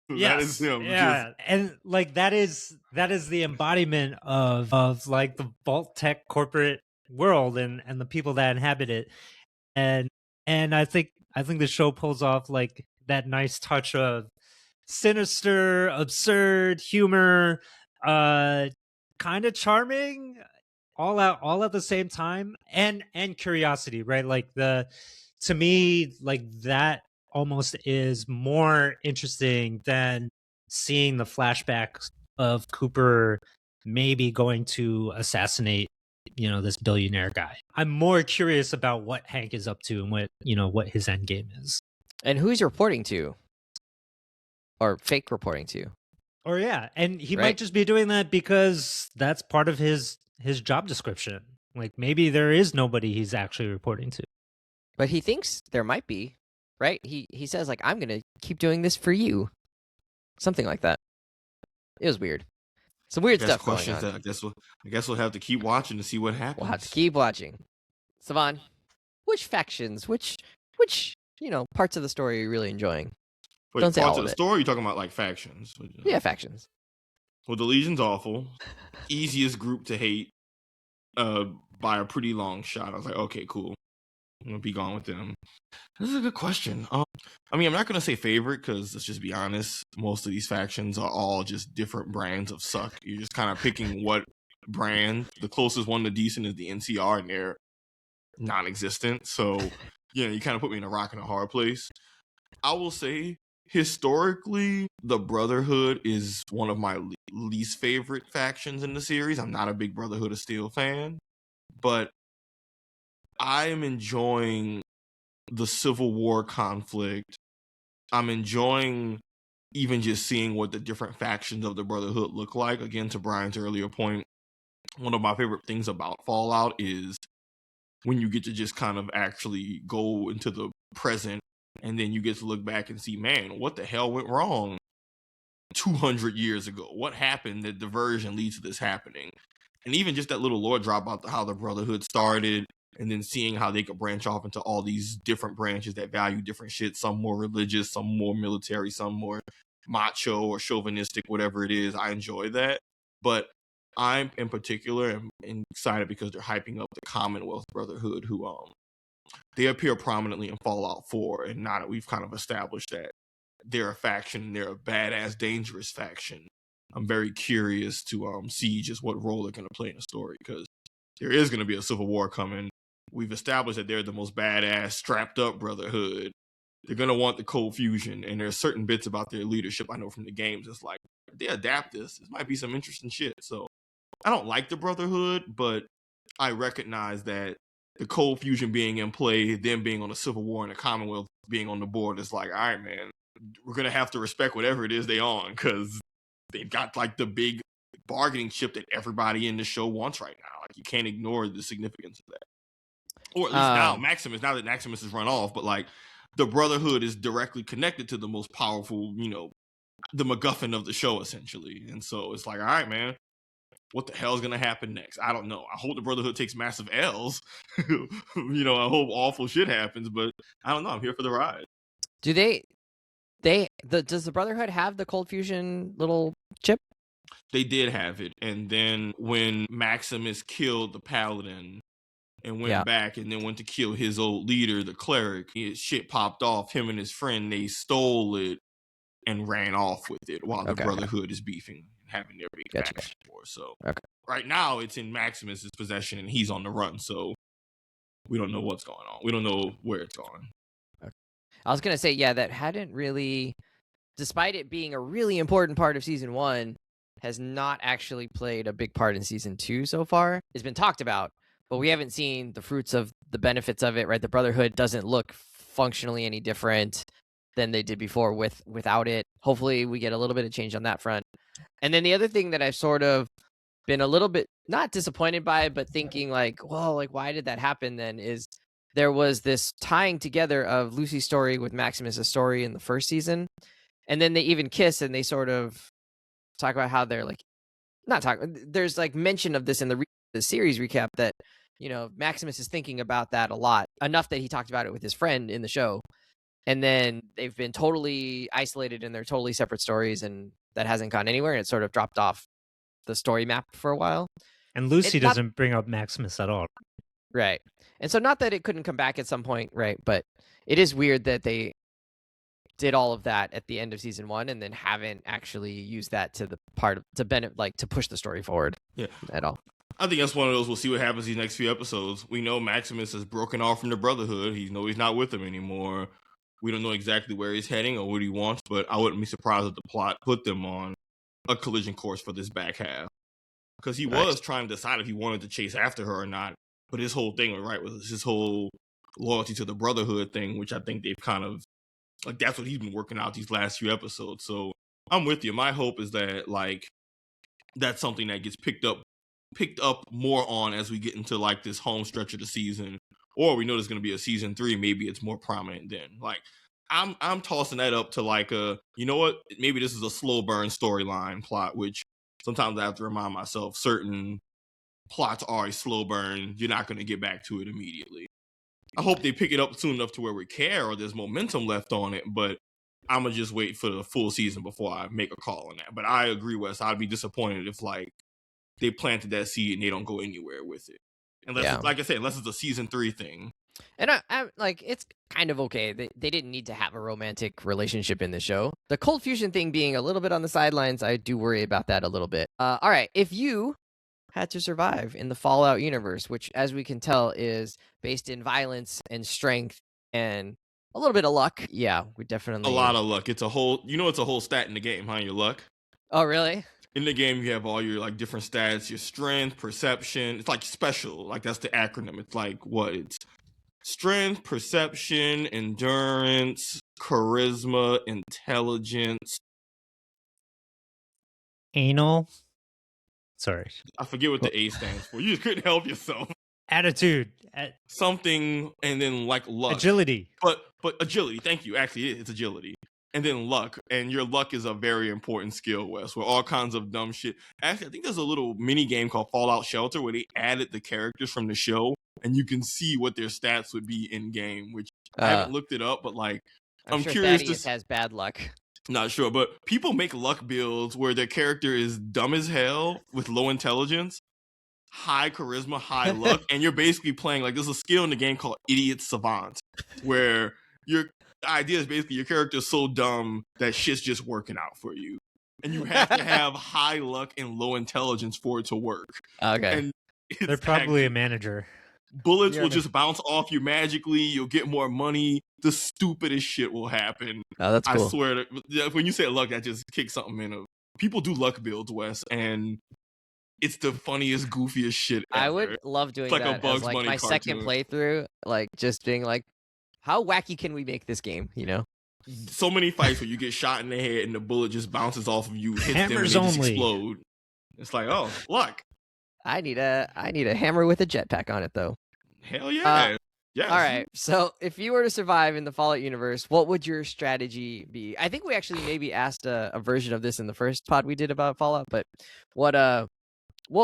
That is him. Yeah, and like that is the embodiment of like the vault tech corporate world and the people that inhabit it, and I think the show pulls off like that nice touch of sinister, absurd humor, kind of charming, all at the same time, and curiosity, right? Like to me, like that almost is more interesting than seeing the flashbacks of Cooper maybe going to assassinate this billionaire guy. I'm more curious about what Hank is up to and what his end game is. And who he's reporting to, or fake reporting to. Or yeah, and he Right. might just be doing that because that's part of his job description. Like maybe there is nobody he's actually reporting to. But he thinks there might be, right? He says like, I'm gonna keep doing this for you, something like that. It was weird. Some weird stuff going on. That I guess we'll have to keep watching to see what happens. We'll have to keep watching. Savon, which factions, which parts of the story are you really enjoying? Wait, Don't say parts all of the of it. story? You're talking about like factions? Yeah, factions. Well, the Legion's awful. Easiest group to hate by a pretty long shot. I was like, okay, cool. I'm gonna be gone with them. This is a good question. I mean, I'm not gonna say favorite because let's just be honest. Most of these factions are all just different brands of suck. You're just kind of picking what brand. The closest one to decent is the NCR, and they're non-existent. So, you kind of put me in a rock and a hard place. I will say, historically, the Brotherhood is one of my least favorite factions in the series. I'm not a big Brotherhood of Steel fan, but I am enjoying the Civil War conflict. I'm enjoying even just seeing what the different factions of the Brotherhood look like. Again, to Brian's earlier point, one of my favorite things about Fallout is when you get to just kind of actually go into the present and then you get to look back and see, man, what the hell went wrong 200 years ago? What happened that diversion leads to this happening? And even just that little lore drop about how the Brotherhood started, and then seeing how they could branch off into all these different branches that value different shit, some more religious, some more military, some more macho or chauvinistic, whatever it is. I enjoy that. But I'm in particular am excited because they're hyping up the Commonwealth Brotherhood, who they appear prominently in Fallout 4, and now that we've kind of established that they're a faction, they're a badass, dangerous faction, I'm very curious to see just what role they're going to play in the story, because there is going to be a civil war coming. We've established that they're the most badass, strapped-up Brotherhood. They're going to want the cold fusion, and there's certain bits about their leadership I know from the games. It's like, if they adapt this might be some interesting shit. So I don't like the Brotherhood, but I recognize that the cold fusion being in play, them being on the Civil War, and the Commonwealth being on the board, is like, all right, man, we're going to have to respect whatever it is they on, because they've got like the big bargaining chip that everybody in the show wants right now. Like, you can't ignore the significance of that. Or at least now that Maximus has run off, but like the Brotherhood is directly connected to the most powerful, the MacGuffin of the show, essentially. And so it's like, all right, man, what the hell is going to happen next? I don't know. I hope the Brotherhood takes massive L's. I hope awful shit happens, but I don't know. I'm here for the ride. Do does the Brotherhood have the cold fusion little chip? They did have it. And then when Maximus killed the Paladin and went back and then went to kill his old leader, the cleric, his shit popped off. Him and his friend, they stole it and ran off with it while the Brotherhood is beefing and having their big back and forth. So right now it's in Maximus's possession and he's on the run. So we don't know what's going on. We don't know where it's going. Okay. I was going to say, that hadn't really, despite it being a really important part of season 1, has not actually played a big part in season 2 so far. It's been talked about, but we haven't seen the fruits of the benefits of it, right? The Brotherhood doesn't look functionally any different than they did before without it. Hopefully we get a little bit of change on that front. And then the other thing that I've sort of been a little bit not disappointed by, but thinking like, well, like why did that happen then, is there was this tying together of Lucy's story with Maximus' story in the first season. And then they even kiss and they sort of talk about how they're like, there's like mention of this in the series recap that, Maximus is thinking about that a lot, enough that he talked about it with his friend in the show. and then they've been totally isolated in their totally separate stories, and that hasn't gone anywhere, and it sort of dropped off the story map for a while. And Lucy It's not- doesn't bring up Maximus at all. Right. And so not that it couldn't come back at some point, right? But it is weird that they did all of that at the end of season 1 and then haven't actually used that to the part of, to benefit, like to push the story forward. Yeah. At all. I think that's one of those. We'll see what happens these next few episodes. We know Maximus has broken off from the Brotherhood. He's not with them anymore. We don't know exactly where he's heading or what he wants, but I wouldn't be surprised if the plot put them on a collision course for this back half. Because he was trying to decide if he wanted to chase after her or not. But his whole thing, right, was his whole loyalty to the Brotherhood thing, which I think they've kind of, like, that's what he's been working out these last few episodes. So I'm with you. My hope is that, like, that's something that gets picked up more on as we get into, like, this home stretch of the season. Or we know there's going to be a season 3. Maybe it's more prominent then. Like, I'm tossing that up to, like, you know what? Maybe this is a slow burn storyline plot, which sometimes I have to remind myself certain plots are a slow burn. You're not going to get back to it immediately. I hope they pick it up soon enough to where we care or there's momentum left on it, but I'm going to just wait for the full season before I make a call on that. But I agree, Wes. I'd be disappointed if, like, they planted that seed and they don't go anywhere with it. Unless, like I said, unless it's a season 3 thing. And I like, it's kind of okay. They didn't need to have a romantic relationship in the show. The cold fusion thing being a little bit on the sidelines, I do worry about that a little bit. All right, if you had to survive in the Fallout universe, which, as we can tell, is based in violence and strength and a little bit of luck. Yeah, we definitely... A lot of luck. It's a whole stat in the game, huh? Your luck. Oh, really? In the game, you have all your, like, different stats, your strength, perception. It's like special. Like, that's the acronym. It's like, what? It's strength, perception, endurance, charisma, intelligence. Anal. Sorry. I forget what the A stands for. You just couldn't help yourself. Attitude. Something, and then, like, luck. Agility. But agility. Thank you. Actually, it's agility. And then luck. And your luck is a very important skill, Wes, where all kinds of dumb shit. Actually, I think there's a little mini game called Fallout Shelter where they added the characters from the show, and you can see what their stats would be in game, which I haven't looked it up, but, like, I'm sure curious Thaddeus has bad luck. Not sure, but people make luck builds where their character is dumb as hell with low intelligence, high charisma, high luck, and you're basically playing, like, there's a skill in the game called Idiot Savant, where the idea is basically your character is so dumb that shit's just working out for you. And you have to have high luck and low intelligence for it to work. Okay. And they're probably a manager. Bullets will just bounce off you magically. You'll get more money. The stupidest shit will happen. Oh, that's cool. I swear, when you say luck, that just kicks something in. People do luck builds, Wes, and it's the funniest, goofiest shit ever. I would love doing like that a Bugs as, like, Bunny my cartoon. second playthrough, like, just being like, how wacky can we make this game, you know? So many fights where you get shot in the head and the bullet just bounces off of you, hits Hammers them, and they just only. explode. It's like, oh, luck. I need a hammer with a jetpack on it, though. Hell yeah. All right. So if you were to survive in the Fallout universe, what would your strategy be? I think we actually maybe asked a version of this in the first pod we did about Fallout, but what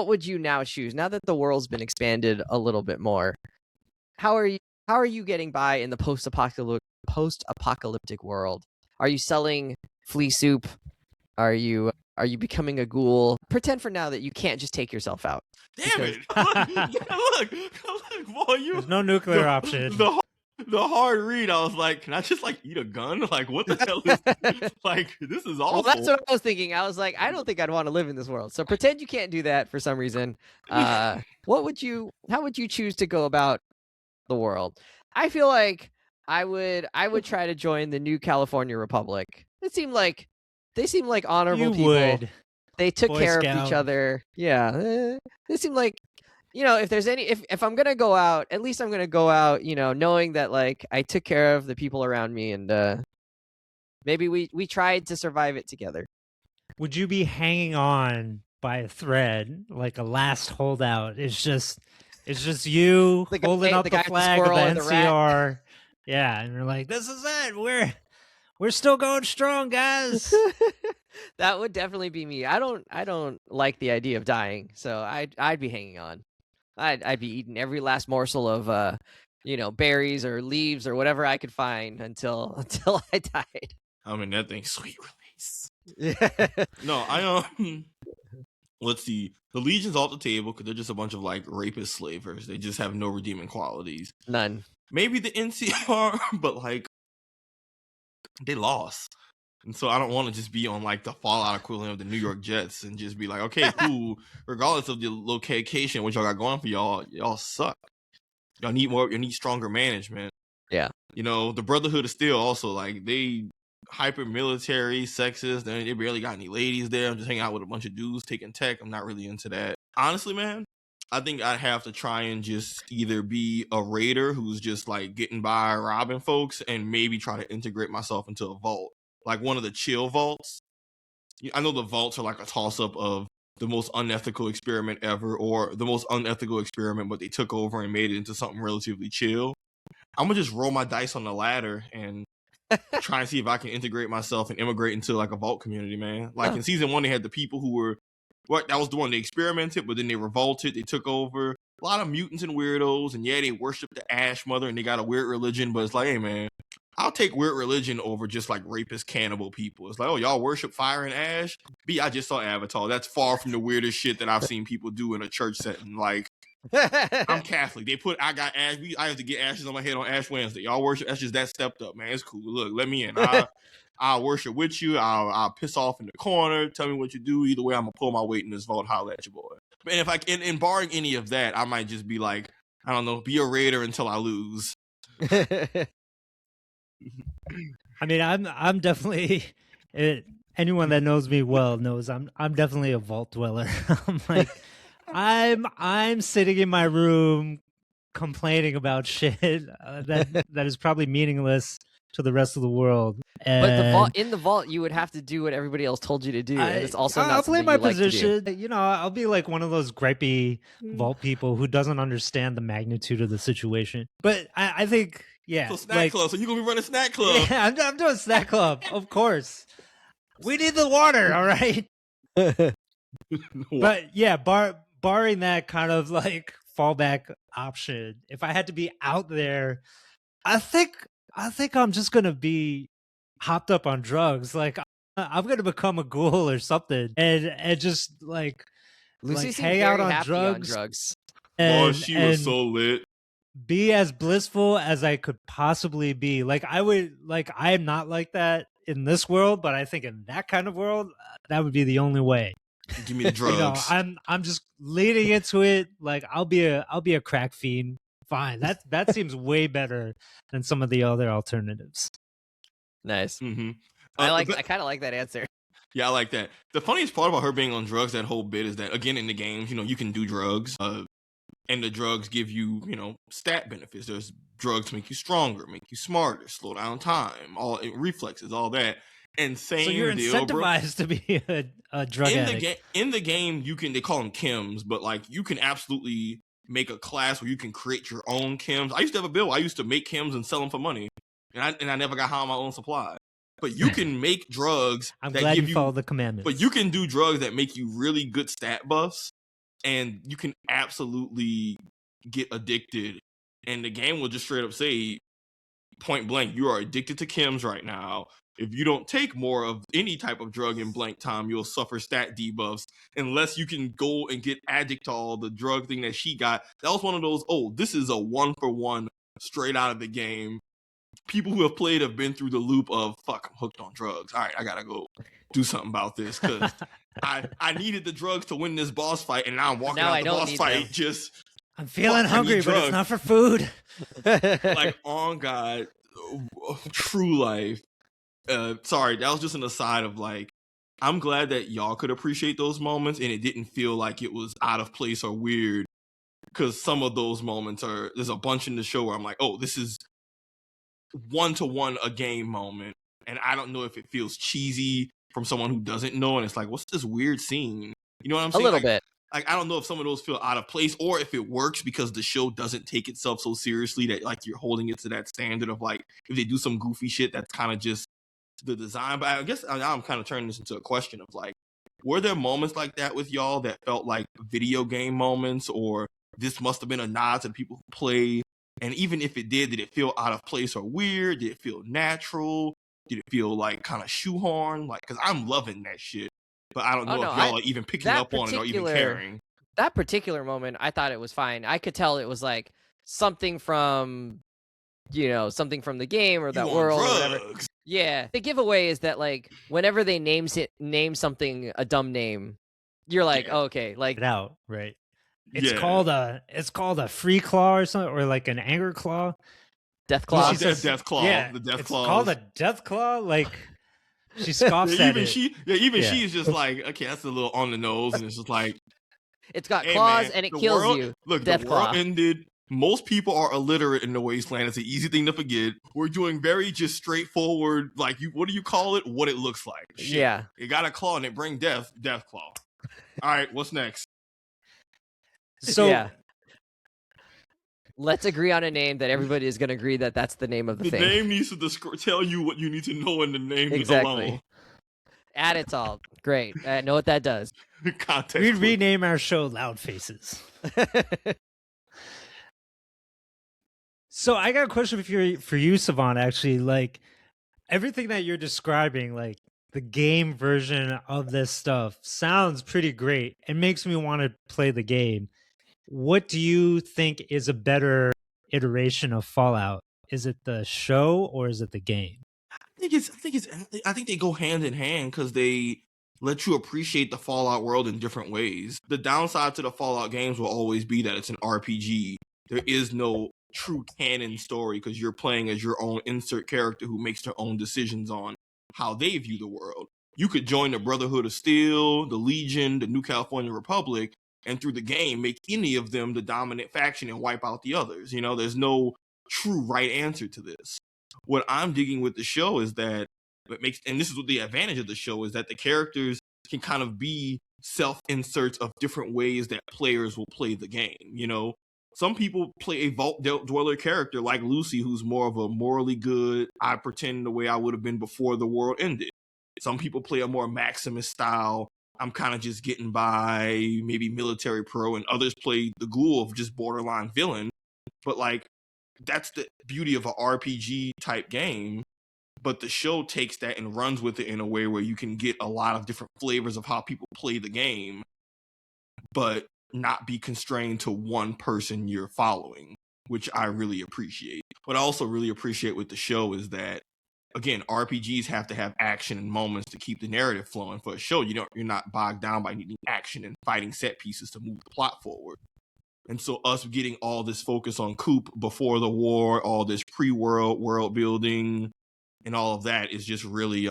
would you now choose? Now that the world's been expanded a little bit more, how are you getting by in the post-apocalyptic world? Are you selling flea soup? Are you becoming a ghoul? Pretend for now that you can't just take yourself out. Damn it! Look, boy, There's no nuclear option. The hard read, I was like, can I just, like, eat a gun? Like, what the hell is this? Like, this is awful. Well, that's what I was thinking. I was like, I don't think I'd want to live in this world. So pretend you can't do that for some reason. How would you choose to go about the world? I feel like I would try to join the New California Republic. They seem like honorable people. Would. They took Boy care Scout. of each other. Yeah. They seem like, if there's if I'm going to go out, at least I'm going to go out, knowing that, like, I took care of the people around me, and maybe we tried to survive it together. Would you be hanging on by a thread like a last holdout? It's just you The guy- holding up the the guy with the flag of squirrel the and the rat. NCR. Yeah, and you're like, this is it. We're still going strong, guys. That would definitely be me. I don't like the idea of dying, so I'd be hanging on. I'd be eating every last morsel of berries or leaves or whatever I could find until I died. I mean, that thing's sweet release. Yeah. No, let's see. The Legion's off the table because they're just a bunch of like rapist slavers. They just have no redeeming qualities. None. Maybe the NCR, but like they lost. And so I don't want to just be on like the Fallout equivalent of the New York Jets and just be like, okay, cool. Regardless of the location, what y'all got going for y'all suck. Y'all need stronger management. Yeah. The Brotherhood of Steel also like they hyper military, sexist. They barely got any ladies there. I'm just hanging out with a bunch of dudes taking tech. I'm not really into that. Honestly, man, I think I'd have to try and just either be a raider who's just like getting by robbing folks and maybe try to integrate myself into a vault. Like one of the chill vaults. I know the vaults are like a toss-up of the most unethical experiment ever or the most unethical experiment, but they took over and made it into something relatively chill. I'm going to just roll my dice on the ladder and try and see if I can integrate myself and immigrate into like a vault community, man. Like in season 1, they had the people who were, that was the one they experimented, but then they revolted, they took over. A lot of mutants and weirdos, and yeah, they worship the Ash Mother and they got a weird religion, but it's like, hey man, I'll take weird religion over just like rapist cannibal people. It's like, oh, y'all worship fire and ash? I just saw Avatar. That's far from the weirdest shit that I've seen people do in a church setting. Like, I'm Catholic. I got ash. I have to get ashes on my head on Ash Wednesday. Y'all worship? That's just that stepped up, man. It's cool. Look, let me in. I'll worship with you. I'll piss off in the corner. Tell me what you do. Either way, I'm gonna pull my weight in this vault. Holla at your boy. And if and barring any of that, I might just be like, I don't know, be a raider until I lose. I mean, I'm definitely anyone that knows me well knows I'm definitely a vault dweller. I'm like I'm sitting in my room complaining about shit that is probably meaningless to the rest of the world. And but in the vault, you would have to do what everybody else told you to do, and it's also not I'll play my position. Like to do. I'll be like one of those gripey vault people who doesn't understand the magnitude of the situation. But I think, yeah. So snack club. So you gonna be running snack club? Yeah, I'm doing snack club, of course. We need the water, all right. But yeah, barring that kind of like fallback option, if I had to be out there, I think I'm just gonna be hopped up on drugs. Like I'm gonna become a ghoul or something, and just like Lucy hang out on drugs. And she was so lit. Be as blissful as I could possibly be. Like I am not like that in this world, but I think in that kind of world, that would be the only way. Give me the drugs. I'm just leading into it. Like I'll be a crack fiend. Fine. That seems way better than some of the other alternatives. Nice. Mm-hmm. I kind of like that answer. Yeah, I like that. The funniest part about her being on drugs, that whole bit, is that again in the games, you can do drugs, and the drugs give you, stat benefits. There's drugs to make you stronger, make you smarter, slow down time, all reflexes, all that. And same so you're incentivized to be a drug addict. In the game, they call them chems, but like you can absolutely make a class where you can create your own chems. I used to have a bill. I used to make chems and sell them for money, and I never got high on my own supply. But you can make drugs. I'm glad you follow the commandments. But you can do drugs that make you really good stat buffs, and you can absolutely get addicted. And the game will just straight up say, point blank, you are addicted to chems right now. If you don't take more of any type of drug in blank time, you'll suffer stat debuffs unless you can go and get Adjectol, the drug thing that she got. That was one of those, this is a 1-for-1 straight out of the game. People who have played have been through the loop of, fuck, I'm hooked on drugs. All right, I gotta go do something about this because I needed the drugs to win this boss fight, and now I'm walking out the boss fight just... I'm feeling hungry, but it's not for food. Like, on God, true life. Sorry, that was just an aside of like, I'm glad that y'all could appreciate those moments and it didn't feel like it was out of place or weird, because some of those moments there's a bunch in the show where I'm like, this is 1-to-1 a game moment, and I don't know if it feels cheesy from someone who doesn't know, and it's like, what's this weird scene? You know what I'm saying? A little bit. Like, I don't know if some of those feel out of place or if it works because the show doesn't take itself so seriously that like you're holding it to that standard of like, if they do some goofy shit, that's kind of just the design. But I guess now I'm kind of turning this into a question of like, were there moments like that with y'all that felt like video game moments, or this must have been a nod to the people who play And even if it did it feel out of place or weird? Did it feel natural? Did it feel like kind of shoehorned? Like, because I'm loving that shit, but I don't know if y'all are even picking up on it or even caring. That particular moment, I thought it was fine. I could tell it was like something from, something from the game or that world or whatever. Yeah. The giveaway is that like whenever they name something a dumb name, you're like, okay, like it out, right? It's called a free claw or something, or like an anger claw. Death claw. She says death claw. Yeah, the death it's claw. Called a death claw. Like she scoffs at it. She is just like, okay, that's a little on the nose, and it's just like, it's got claws and it kills you. Look, death the claw world ended. Most people are illiterate in the wasteland. It's an easy thing to forget. We're doing very just straightforward, like what do you call it? What it looks like. Shit. Yeah. It got a claw and it bring death claw. All right, what's next? So yeah. Let's agree on a name that everybody is going to agree that that's the name of the thing. The name needs to tell you what you need to know in the name alone. Add it all. Great. I know what that does. Context. We'd rename our show Loud Faces. So I got a question for you, Savon, actually. Like, everything that you're describing, like the game version of this stuff, sounds pretty great. It makes me want to play the game. What do you think is a better iteration of Fallout? Is it the show or is it the game? I think they go hand in hand because they let you appreciate the Fallout world in different ways. The downside to the Fallout games will always be that it's an RPG. There is no true canon story because you're playing as your own insert character who makes their own decisions on how they view the world. You could join the Brotherhood of Steel, the Legion, the New California Republic, and through the game make any of them the dominant faction and wipe out the others. There's no true right answer to this. What I'm digging with the show is that and this is what the advantage of the show is, that the characters can kind of be self-inserts of different ways that players will play the game. Some people play a Vault Dweller character like Lucy, who's more of a morally good, I pretend the way I would have been before the world ended. Some people play a more Maximus style, I'm kind of just getting by, maybe military pro, and others play the Ghoul of just borderline villain. But like, that's the beauty of an RPG type game. But the show takes that and runs with it in a way where you can get a lot of different flavors of how people play the game, but not be constrained to one person you're following, which I really appreciate. What I also really appreciate with the show is that, again, RPGs have to have action and moments to keep the narrative flowing. For a show, you're not bogged down by needing action and fighting set pieces to move the plot forward. And so us getting all this focus on Coop before the war, all this world building, and all of that is just really,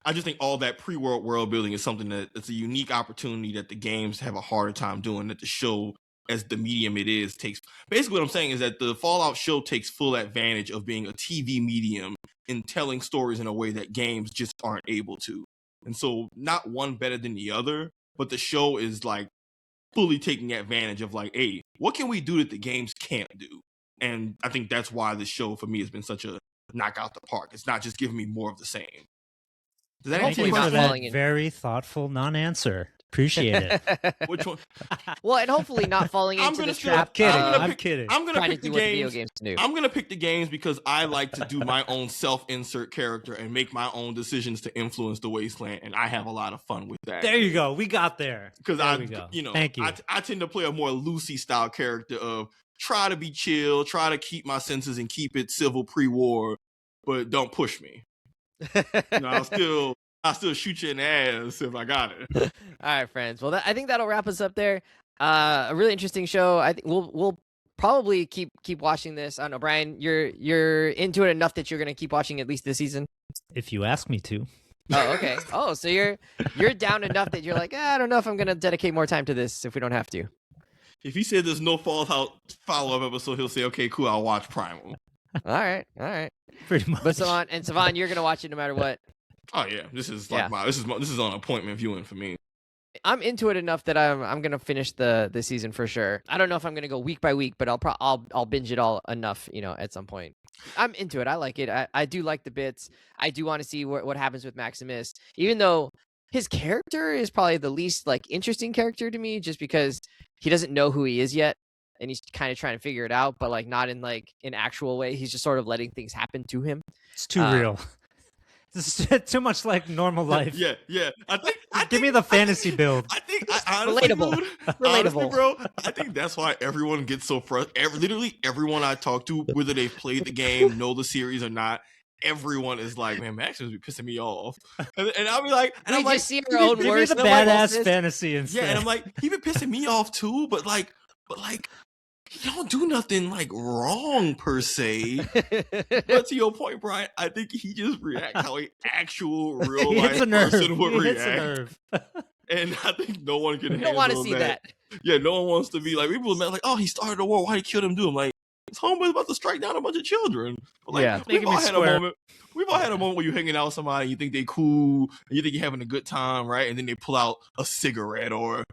I just think all that world building is something that it's a unique opportunity that the games have a harder time doing, that the show, as the medium it is, takes. Basically what I'm saying is that the Fallout show takes full advantage of being a TV medium in telling stories in a way that games just aren't able to. And so not one better than the other, but the show is like fully taking advantage of like, hey, what can we do that the games can't do? And I think that's why this show for me has been such a knock out the park. It's not just giving me more of the same. Does that Thank you for that very thoughtful non-answer. Appreciate it. Which one? Well, and hopefully not falling into the trap. I'm kidding. I'm gonna pick the games. Do. I'm gonna pick the games because I like to do my own self-insert character and make my own decisions to influence the wasteland, and I have a lot of fun with that. There you go. We got there. Because Thank you. I tend to play a more Lucy style character of try to be chill, try to keep my senses and keep it civil pre-war, but don't push me. I'll still shoot you in the ass if I got it. All right, friends. Well, I think that'll wrap us up there. A really interesting show. I think we'll probably keep watching this. I don't know, Brian. You're into it enough that you're gonna keep watching at least this season. If you ask me to. Oh, okay. Oh, so you're down enough that you're like, I don't know if I'm gonna dedicate more time to this if we don't have to. If he said there's no Fallout follow-up episode, he'll say, okay, cool, I'll watch Primal. All right. Pretty much. But Savon, you're gonna watch it no matter what. Oh yeah, this is like this is on appointment viewing for me. I'm into it enough that I'm gonna finish the season for sure. I don't know if I'm gonna go week by week, but I'll binge it all enough, at some point. I'm into it. I like it. I do like the bits. I do want to see what happens with Maximus, even though his character is probably the least like interesting character to me, just because he doesn't know who he is yet, and he's kind of trying to figure it out, but like not in like an actual way. He's just sort of letting things happen to him. It's too real. It's too much like normal life. Yeah. Give me the fantasy build. I honestly, Relatable. dude, Relatable. honestly, bro, I think that's why everyone gets so frustrated. Literally everyone I talk to, whether they've played the game, know the series or not, everyone is like, man, Maximus be pissing me off. And I'll be like, and We I'm like, just see our own Give me worst. the No one badass else's. fantasy instead. yeah, and I'm like, he been pissing me off too, but like, he don't do nothing like wrong per se. But to your point, Brian, I think he just reacts how an actual real He hits life a nerve. person would He hits a react. nerve. And I think no one can You handle don't want to see that. Yeah, no one wants to be like, people are like, oh, he started a war. Why he killed him? Do him like his homeboy's about to strike down a bunch of children. But like, Yeah. we've Making all me had square. a moment. We've all had a moment where you're hanging out with somebody, and you think they cool, and you think you're having a good time, right? And then they pull out a cigarette or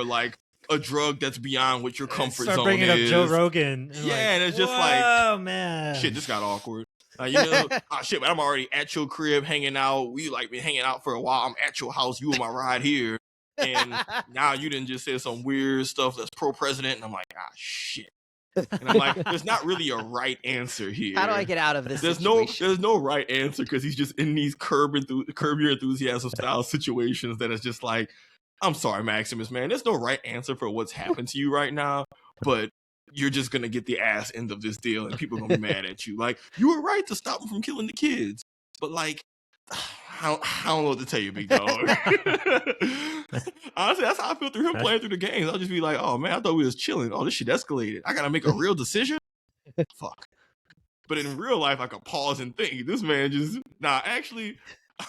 like a drug that's beyond what your comfort Start zone bringing is. up Joe Rogan. Yeah, and it's just like, oh man, shit, this got awkward. You know, shit, but I'm already at your crib hanging out. We like been hanging out for a while. I'm at your house. You on my ride here. And now you didn't just say some weird stuff that's pro-president. And I'm like, shit. And I'm like, there's not really a right answer here. How do I get out of this? There's situation? no right answer because he's just in these curb your enthusiasm style situations that is just like, I'm sorry, Maximus, man. There's no right answer for what's happened to you right now, but you're just gonna get the ass end of this deal, and people are gonna be mad at you. Like, you were right to stop him from killing the kids, but like, I don't know what to tell you, big dog. Honestly, that's how I feel through him playing through the games. I'll just be like, oh man, I thought we was chilling. Oh, this shit escalated. I gotta make a real decision. Fuck. But in real life, I could pause and think. This man just actually.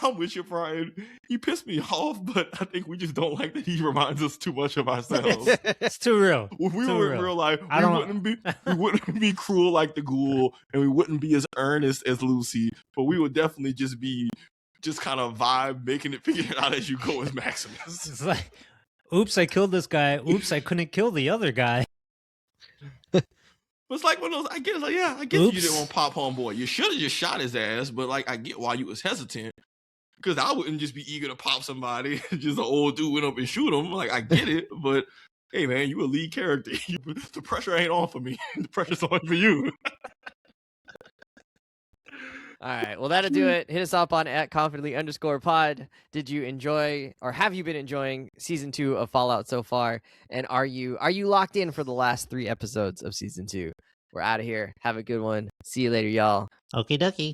I'm with you, Brian. He pissed me off, but I think we just don't like that he reminds us too much of ourselves. it's too real. If we Too were in real. real life, I we wouldn't be cruel like the Ghoul, and we wouldn't be as earnest as Lucy, but we would definitely just be kind of vibe, making it, figuring it out as you go as Maximus. It's like, oops, I killed this guy. Oops, I couldn't kill the other guy. But it's like one of those, I get it, like, yeah, I get Oops. you didn't want to pop homeboy. You should have just shot his ass, but like, I get why you was hesitant. Because I wouldn't just be eager to pop somebody. Just an old dude went up and shoot him. Like, I get it, but hey, man, you a lead character. The pressure ain't on for me. The pressure's on for you. All right. Well, that'll do it. Hit us up on @confidently_pod. Did you enjoy, or have you been enjoying season 2 of Fallout so far? And are you locked in for the last 3 episodes of season 2? We're out of here. Have a good one. See you later, y'all. Okie dokie.